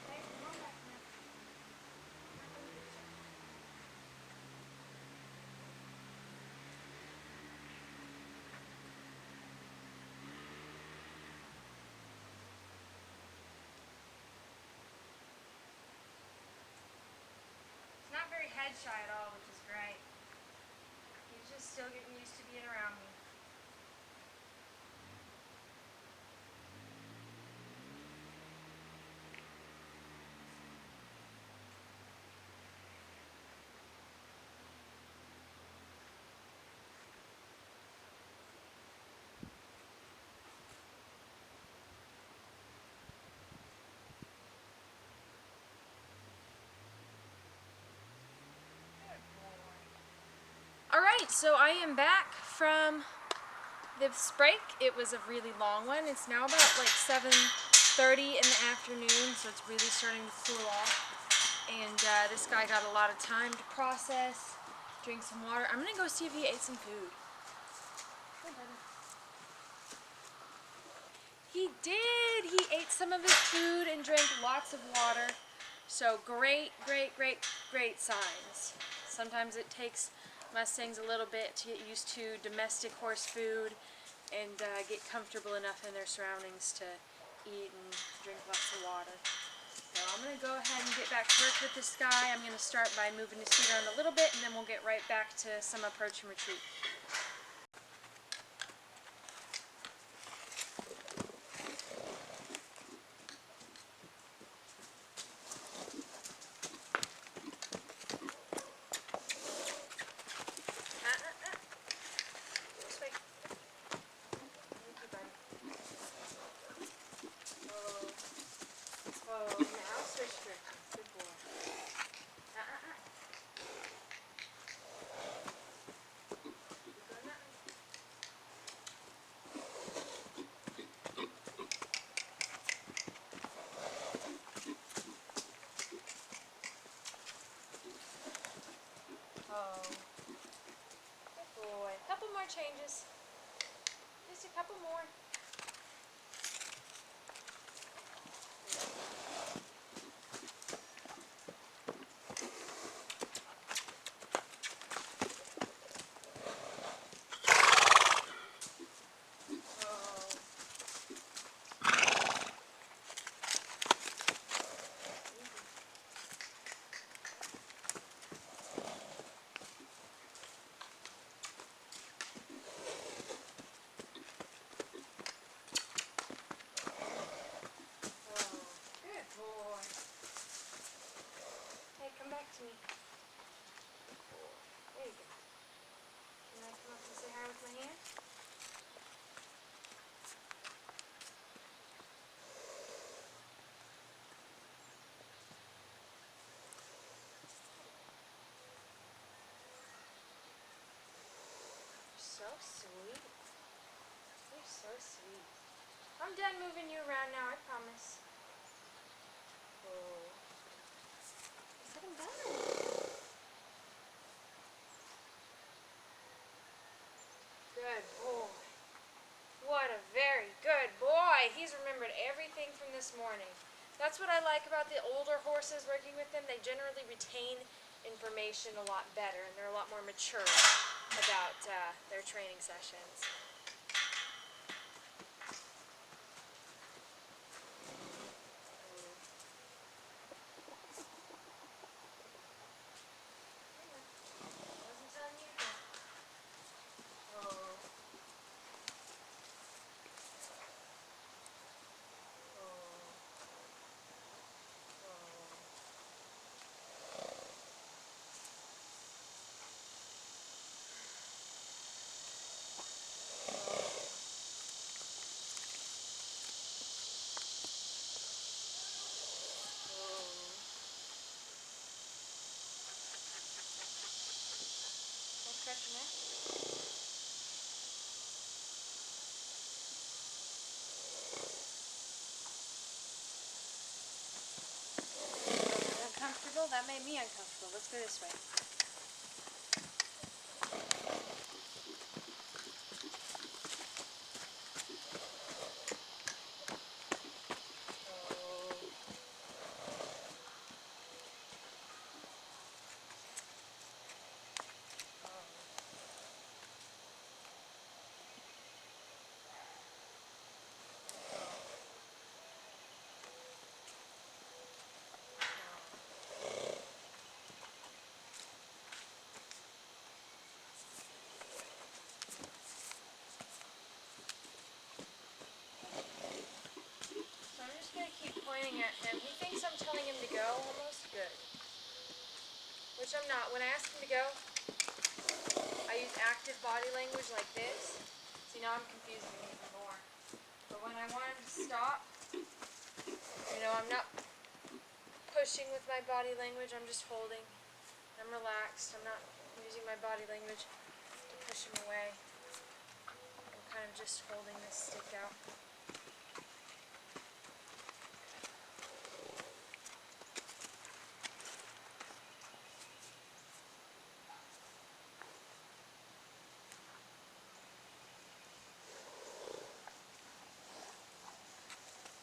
Okay, come on back now. He's not very head shy at all, which is great. He's just still getting used to being around me. Alright, so I am back from this break. It was a really long one. It's now about like 7:30 in the afternoon, so it's really starting to cool off. And this guy got a lot of time to process, drink some water. I'm gonna go see if he ate some food. Hey, buddy. He did! He ate some of his food and drank lots of water. So great, great, great, great signs. Sometimes it takes Mustangs a little bit to get used to domestic horse food and get comfortable enough in their surroundings to eat and drink lots of water. So I'm going to go ahead and get back to work with this guy. I'm going to start by moving his feet around a little bit, and then we'll get right back to some approach and retreat. sweet. I'm done moving you around now, I promise. Oh. I said I'm done. Good boy. What a very good boy. He's remembered everything from this morning. That's what I like about the older horses working with them. They generally retain information a lot better, and they're a lot more mature about their training sessions. Wasn't telling you to. Oh. Scratch your neck? Uncomfortable? That made me uncomfortable. Let's go this way. Pointing at him. He thinks I'm telling him to go almost. Good. Which I'm not. When I ask him to go, I use active body language like this. See, now I'm confusing him even more. But when I want him to stop, I'm not pushing with my body language. I'm just holding. I'm relaxed. I'm not using my body language to push him away. I'm kind of just holding this stick out.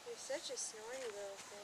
You're such a snorty little thing.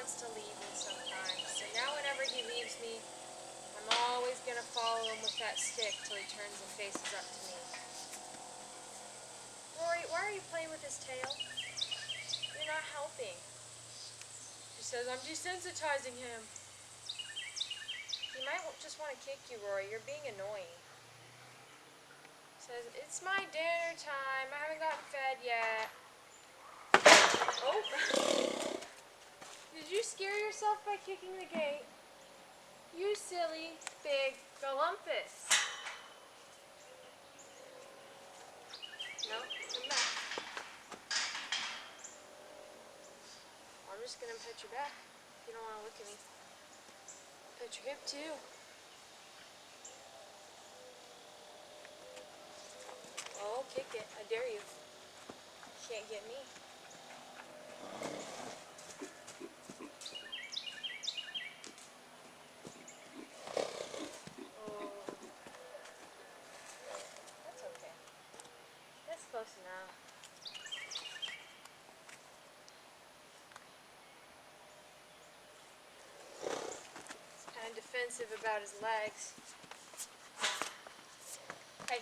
To leave me sometimes. So now whenever he leaves me, I'm always going to follow him with that stick till he turns and faces up to me. Rory, why are you playing with his tail? You're you're not helping. She says, I'm desensitizing him. He might just want to kick you, Rory. You're being annoying. Says, it's my dinner time. I haven't gotten fed yet. Oh. Did you scare yourself by kicking the gate? You silly, big galumpus. No, come back. I'm just going to pet your back if you don't want to look at me. Pet your hip too. Oh, kick it. I dare you. You can't get me. Oh. That's okay. That's close enough. He's kind of defensive about his legs. Hey.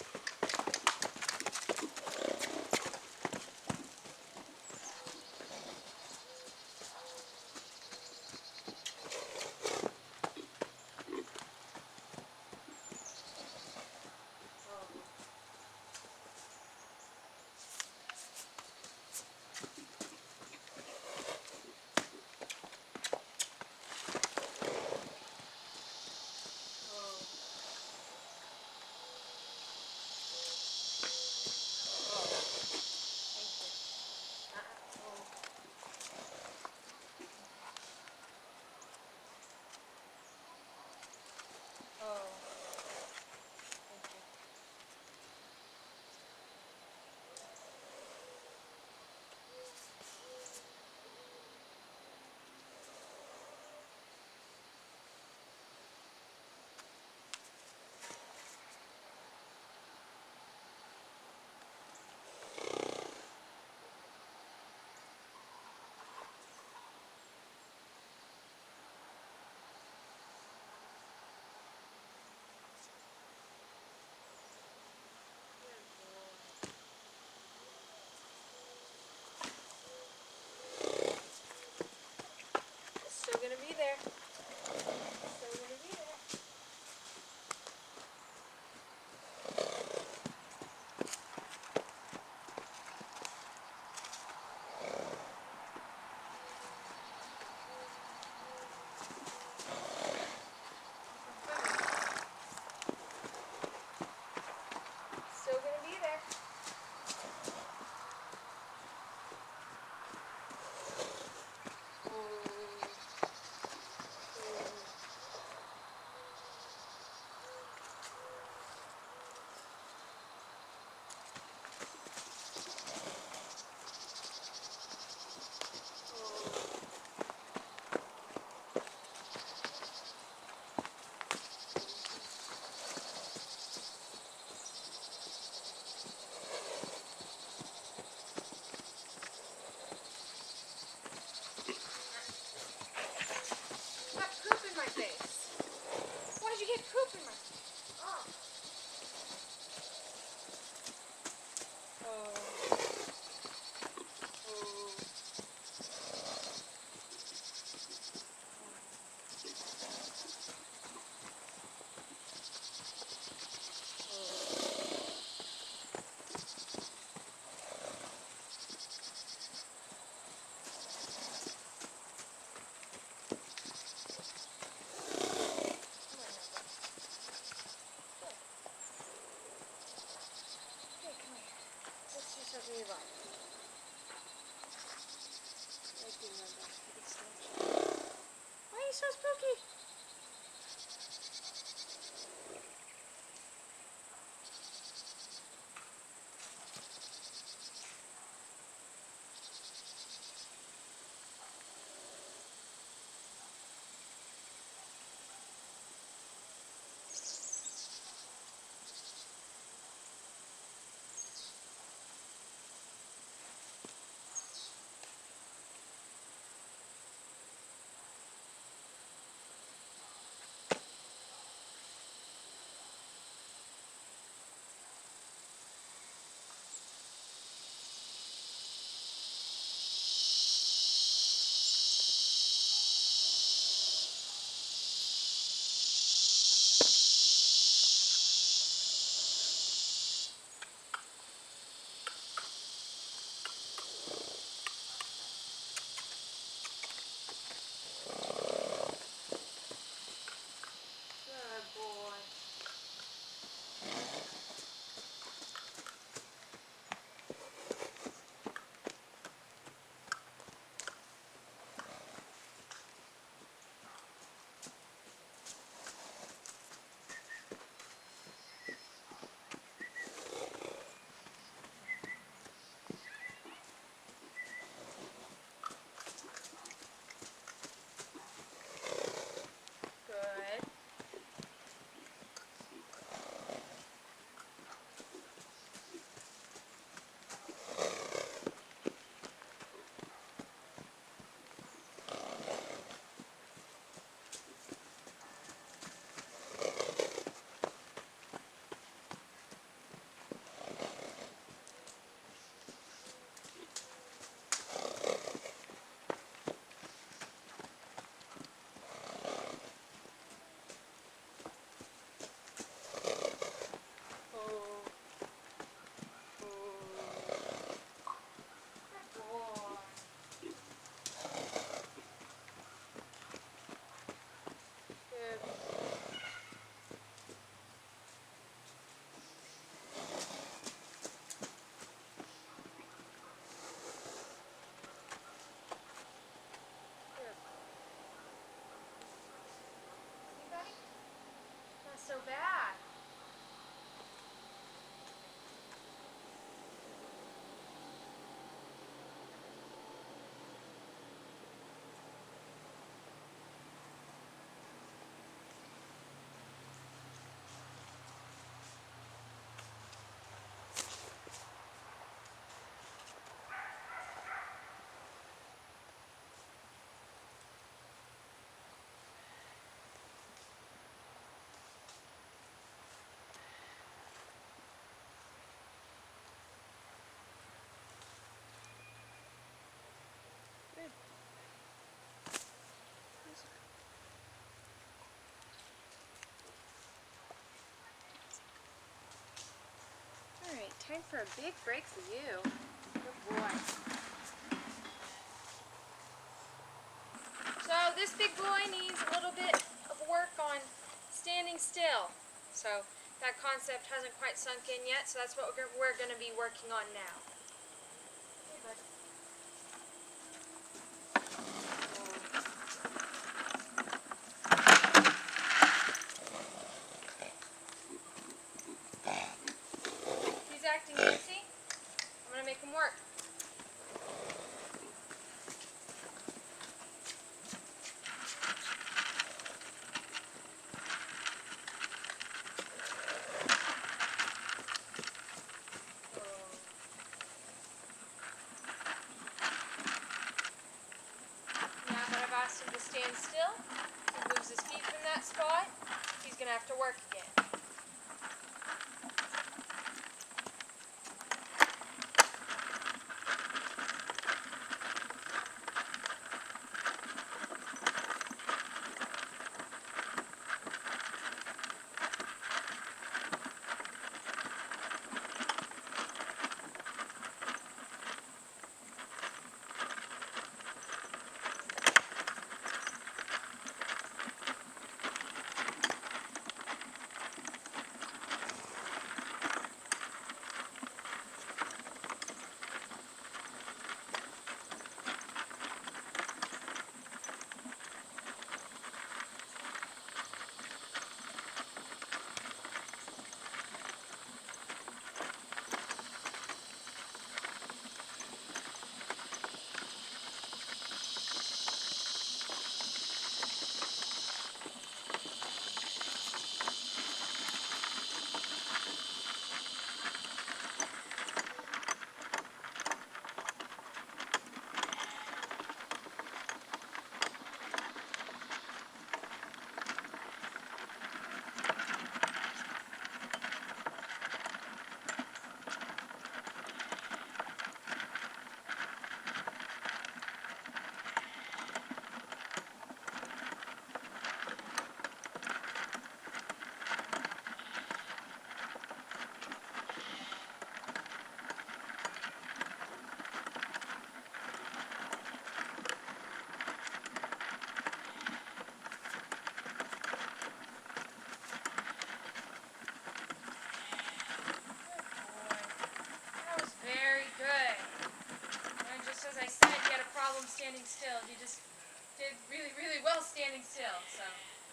Still gonna be there. Still gonna be there. Still gonna be there. Got poop in my face. Why did you get poop in my face? Oh. Oh. Something you like. Why are you so spooky? so bad. Alright, time for a big break for you. Good boy. So this big boy needs a little bit of work on standing still. So that concept hasn't quite sunk in yet, so that's what we're going to be working on now. Hey, bud. He's acting antsy. I'm going to make him work. Now that I've asked him to stand still, he moves his feet from that spot, he's going to have to work again. Standing still. He just did really, really well standing still. So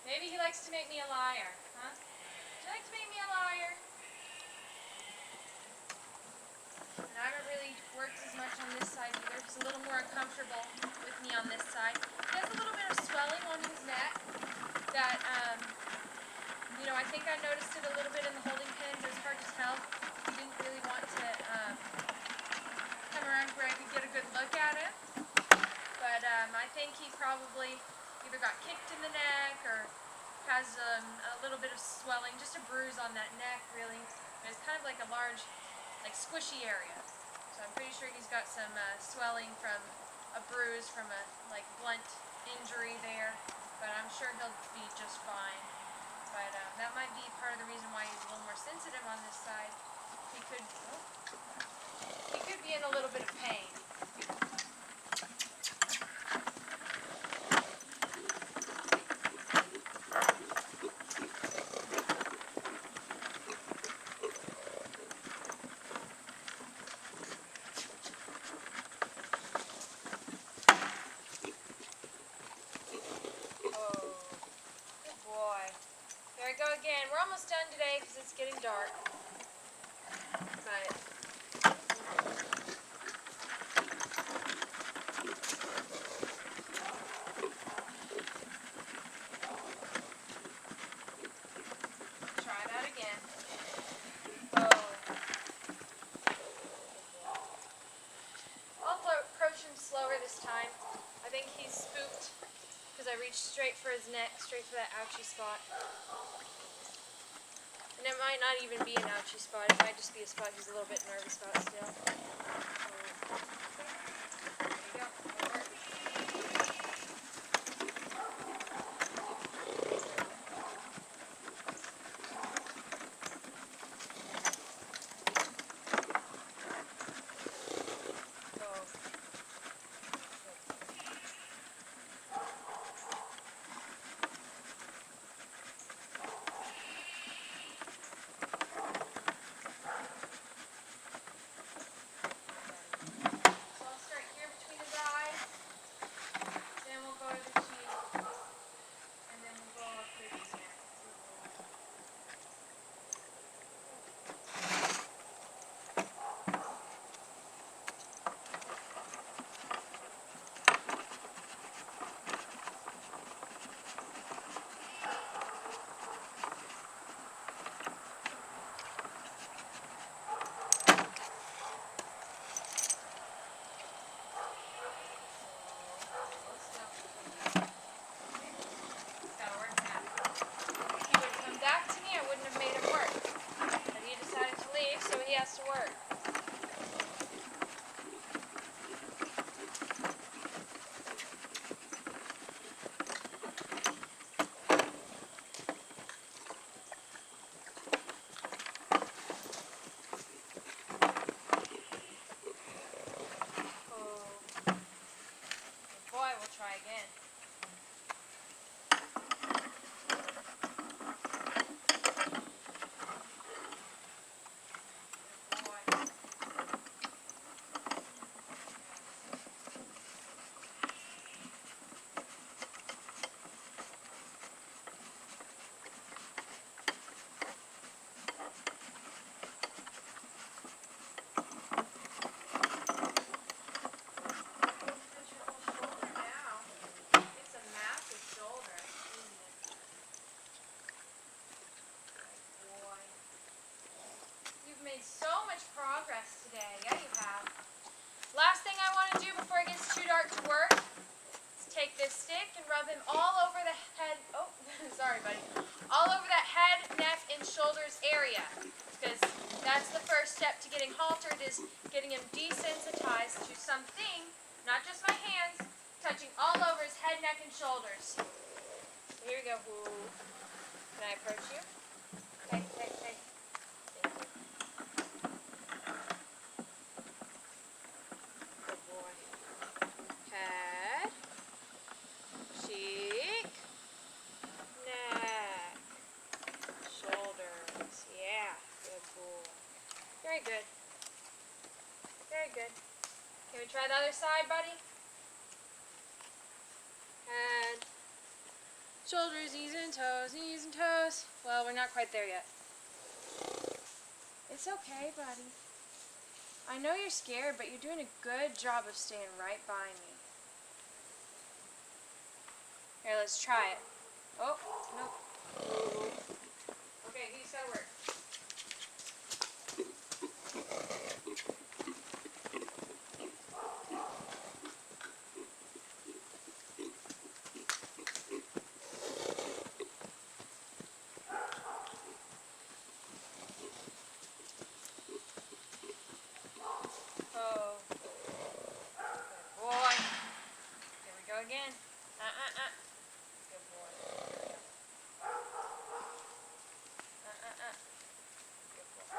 maybe he likes to make me a liar, huh? Would you like to make me a liar? And I haven't really worked as much on this side either. He's a little more uncomfortable with me on this side. He has a little bit of swelling on his neck that, you know, I think I noticed it a little bit in the holding pen, but it's hard to tell. He didn't really want to come around where I could get a good look at him. But I think he probably either got kicked in the neck or has a little bit of swelling, just a bruise on that neck, really. But it's kind of like a large, like squishy area. So I'm pretty sure he's got some swelling from a bruise from a like blunt injury there. But I'm sure he'll be just fine. But that might be part of the reason why he's a little more sensitive on this side. He could be in a little bit of pain. I go again. We're almost done today because it's getting dark. But try that again. Oh. I'll approach him slower this time. I think he's spooked because I reached straight for his neck, straight for that ouchie spot. And it might not even be an ouchie spot. It might just be a spot he's a little bit nervous about still. There you go. That'll work. To work. Oh. Good boy, we'll try again. Made so much progress today. Yeah, you have. Last thing I want to do before it gets too dark to work is take this stick and rub him all over the head. Oh, sorry, buddy. All over that head, neck, and shoulders area. Because that's the first step to getting haltered, is getting him desensitized to something, not just my hands, touching all over his head, neck, and shoulders. So here we go. Ooh. Can I approach you? Okay, okay, okay. Very good. Very good. Can we try the other side, buddy? Head, shoulders, knees and toes, knees and toes. Well, we're not quite there yet. It's okay, buddy. I know you're scared, but you're doing a good job of staying right by me. Here, let's try it. Oh, nope. Okay, he's gotta work. Oh, good boy. Here we go again. Good boy. Good boy.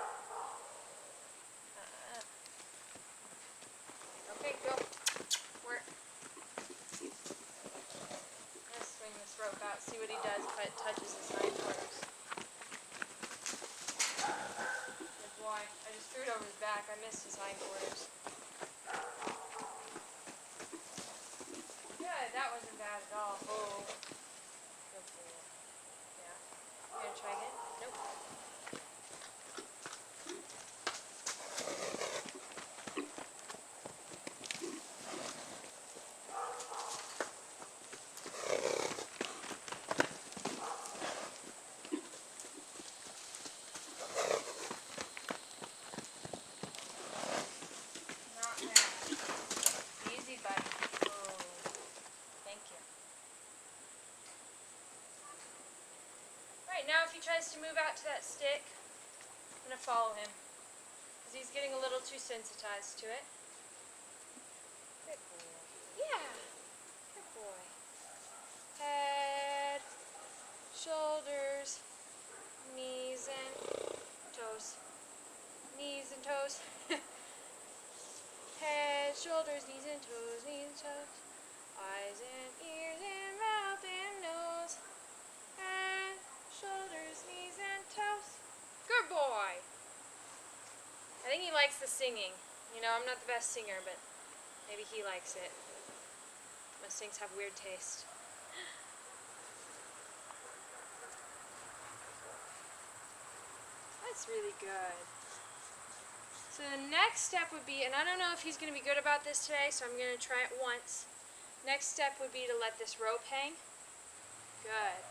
Okay, go. Work. Let's swing this rope out, see what he does if it touches his hindquarters. Good boy. I just threw it over his back. I missed his hindquarters. Good, that wasn't bad at all. Oh. Good boy. Yeah. I'm going to try Alright, now if he tries to move out to that stick, I'm going to follow him. Because he's getting a little too sensitized to it. Good boy. Yeah. Good boy. Head, shoulders, knees and toes. Knees and toes. Head, shoulders, knees and toes, knees and toes. Eyes and ears and mouth and nose. Head, shoulders, knees and toes. Good boy. I think he likes the singing. You know, I'm not the best singer, but maybe he likes it. Mustangs have weird taste. That's really good. So the next step would be, and I don't know if he's going to be good about this today, so I'm going to try it once. Next step would be to let this rope hang. Good.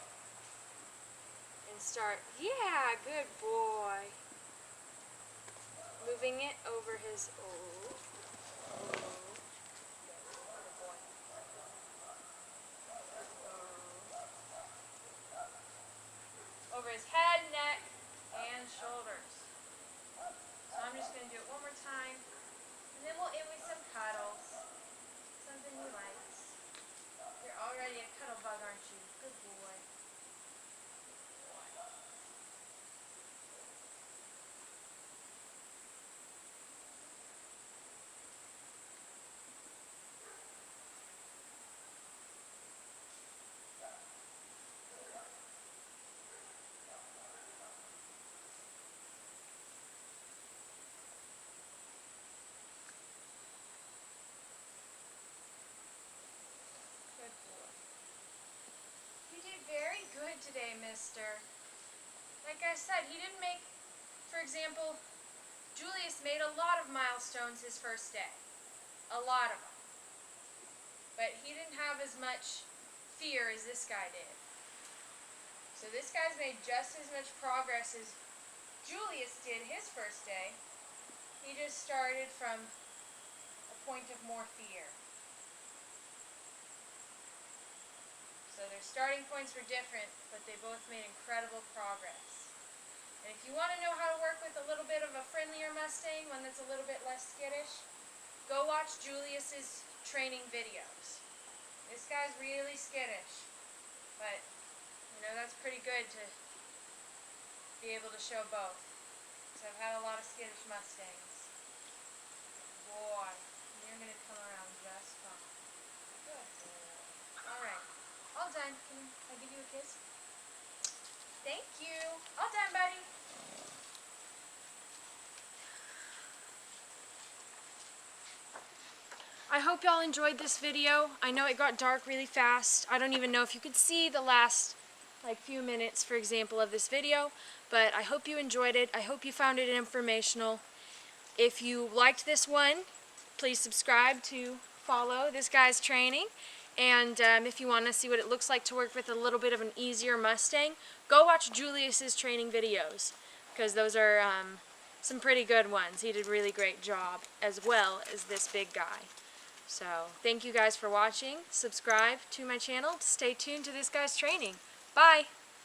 And start, yeah, good boy. Moving it over his, over his head, neck, and shoulders. So I'm just going to do it one more time, and then we'll end with some cuddles. Something he likes. You're already a cuddle bug, aren't you? Good boy. Very good today, mister. Like I said, he didn't make, for example, Julius made a lot of milestones his first day. A lot of them. But he didn't have as much fear as this guy did. So this guy's made just as much progress as Julius did his first day. He just started from a point of more fear. So their starting points were different, but they both made incredible progress. And if you want to know how to work with a little bit of a friendlier Mustang, one that's a little bit less skittish, go watch Julius's training videos. This guy's really skittish, but you know, that's pretty good to be able to show both. So I've had a lot of skittish Mustangs. Boy, you're going to come around just fine. Good boy. Alright. All done. Can I give you a kiss? Thank you. All done, buddy. I hope y'all enjoyed this video. I know it got dark really fast. I don't even know if you could see the last few minutes, for example, of this video, but I hope you enjoyed it. I hope you found it informational. If you liked this one, please subscribe to follow this guy's training. And if you want to see what it looks like to work with a little bit of an easier Mustang, go watch Julius's training videos, because those are some pretty good ones. He did a really great job, as well as this big guy. So, thank you guys for watching. Subscribe to my channel to stay tuned to this guy's training. Bye!